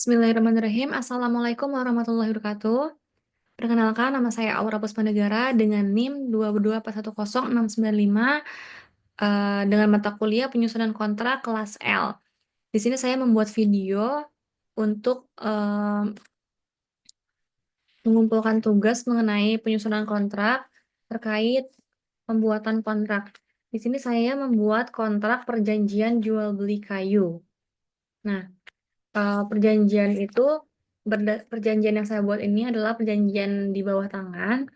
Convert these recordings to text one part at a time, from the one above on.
Bismillahirrahmanirrahim. Assalamualaikum warahmatullahi wabarakatuh. Perkenalkan, nama saya Aura Puspanegara dengan NIM 2210695 dengan mata kuliah penyusunan kontrak kelas L. Di sini saya membuat video untuk mengumpulkan tugas mengenai penyusunan kontrak terkait pembuatan kontrak. Di sini saya membuat kontrak perjanjian jual beli kayu. Nah, perjanjian itu perjanjian yang saya buat ini adalah perjanjian di bawah tangan,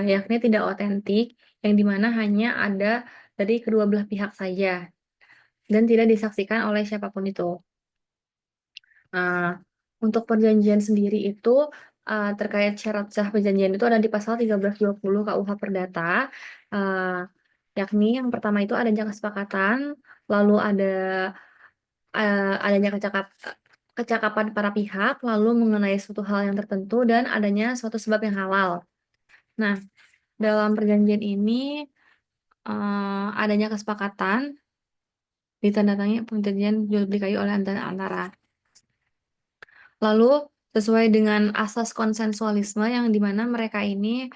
yakni tidak otentik, yang dimana hanya ada dari kedua belah pihak saja dan tidak disaksikan oleh siapapun itu. Nah, untuk perjanjian sendiri itu terkait syarat sah perjanjian itu ada di pasal 1320 KUH Perdata, yakni yang pertama itu adanya kesepakatan, lalu adanya kecakapan para pihak, lalu mengenai suatu hal yang tertentu, dan adanya suatu sebab yang halal. Nah, dalam perjanjian ini adanya kesepakatan ditandatangani perjanjian jual beli kayu oleh antara. Lalu sesuai dengan asas konsensualisme yang dimana mereka ini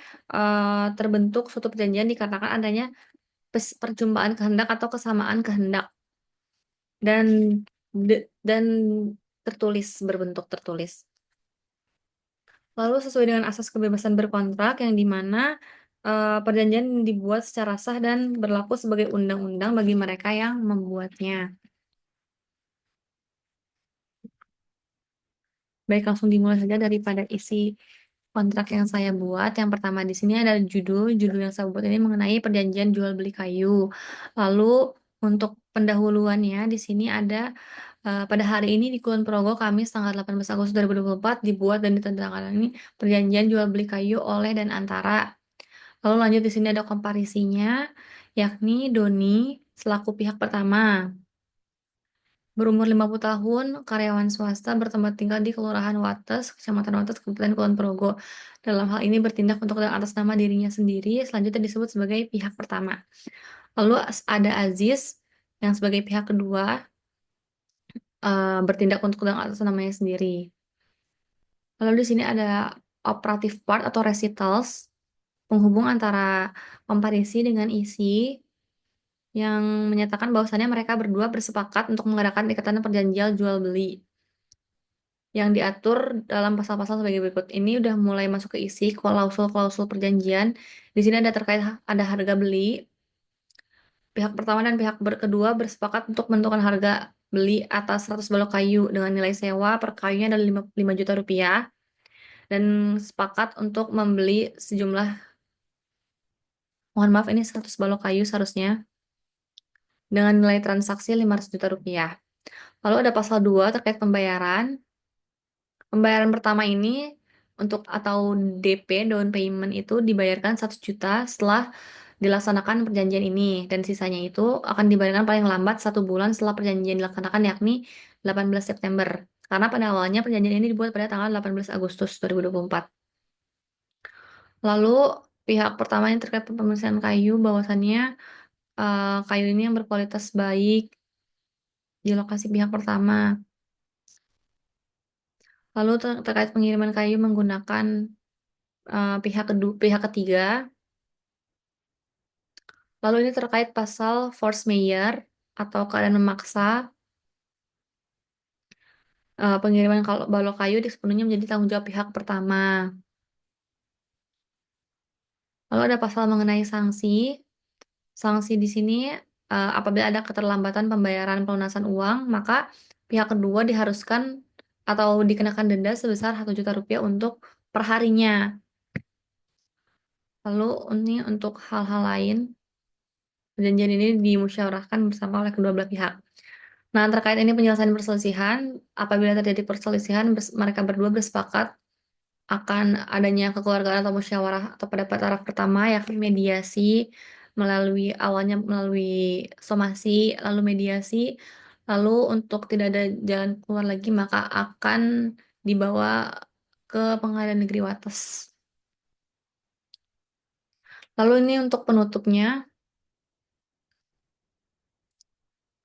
terbentuk suatu perjanjian dikarenakan adanya perjumpaan kehendak atau kesamaan kehendak dan dan berbentuk tertulis. Lalu sesuai dengan asas kebebasan berkontrak yang dimana perjanjian dibuat secara sah dan berlaku sebagai undang-undang bagi mereka yang membuatnya. Baik, langsung dimulai saja daripada isi kontrak yang saya buat. Yang pertama di sini ada judul yang saya buat ini mengenai perjanjian jual beli kayu. Lalu untuk pendahuluannya di sini ada pada hari ini di Kulon Progo Kamis tanggal 18 Agustus 2024 dibuat dan ditandatangani perjanjian jual beli kayu oleh dan antara. Lalu lanjut di sini ada komparisinya, yakni Doni selaku pihak pertama. Berumur 50 tahun, karyawan swasta bertempat tinggal di Kelurahan Wates, Kecamatan Wates, Kabupaten Kulon Progo. Dalam hal ini bertindak untuk dan atas nama dirinya sendiri, selanjutnya disebut sebagai pihak pertama. Lalu ada Aziz yang sebagai pihak kedua, bertindak untuk dan atas namanya sendiri. Lalu di sini ada operative part atau recitals, penghubung antara komparisi dengan isi yang menyatakan bahwasannya mereka berdua bersepakat untuk mengadakan ikatan perjanjian jual beli yang diatur dalam pasal-pasal sebagai berikut. Ini udah mulai masuk ke isi klausul-klausul perjanjian. Di sini ada harga beli. Pihak pertama dan pihak kedua bersepakat untuk menentukan harga beli atas 100 balok kayu dengan nilai sewa per kayunya adalah 5 juta rupiah dan sepakat untuk membeli sejumlah, mohon maaf ini 100 balok kayu seharusnya dengan nilai transaksi 500 juta rupiah. Lalu ada pasal 2 terkait pembayaran. Pembayaran pertama ini atau DP, down payment itu dibayarkan 1 juta setelah dilaksanakan perjanjian ini dan sisanya itu akan dibayarkan paling lambat 1 bulan setelah perjanjian dilaksanakan yakni 18 September. Karena pada awalnya perjanjian ini dibuat pada tanggal 18 Agustus 2024. Lalu pihak pertama yang terkait pemeriksaan kayu bahwasannya kayu ini yang berkualitas baik di lokasi pihak pertama. Lalu terkait pengiriman kayu menggunakan pihak ketiga. Lalu ini terkait pasal force majeure atau keadaan memaksa. Pengiriman balok kayu sepenuhnya menjadi tanggung jawab pihak pertama. Lalu ada pasal mengenai sanksi. Sanksi di sini apabila ada keterlambatan pembayaran pelunasan uang, maka pihak kedua diharuskan atau dikenakan denda sebesar 1 juta rupiah untuk perharinya. Lalu ini untuk hal-hal lain, perjanjian ini dimusyawarahkan bersama oleh kedua belah pihak. Nah, terkait ini penyelesaian perselisihan, apabila terjadi perselisihan, mereka berdua bersepakat akan adanya kekeluargaan atau musyawarah atau pada taraf pertama, yakni mediasi, awalnya melalui somasi, lalu mediasi, lalu untuk tidak ada jalan keluar lagi, maka akan dibawa ke Pengadilan Negeri Wates. Lalu ini untuk penutupnya,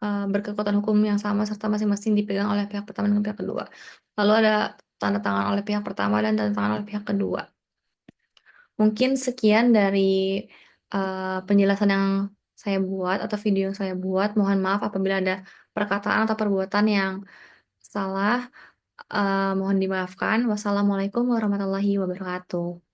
berkekuatan hukum yang sama serta masing-masing dipegang oleh pihak pertama dan pihak kedua. Lalu ada tanda tangan oleh pihak pertama dan tanda tangan oleh pihak kedua. Mungkin sekian dari penjelasan yang saya buat atau video yang saya buat. Mohon maaf apabila ada perkataan atau perbuatan yang salah, mohon dimaafkan. Wassalamualaikum warahmatullahi wabarakatuh.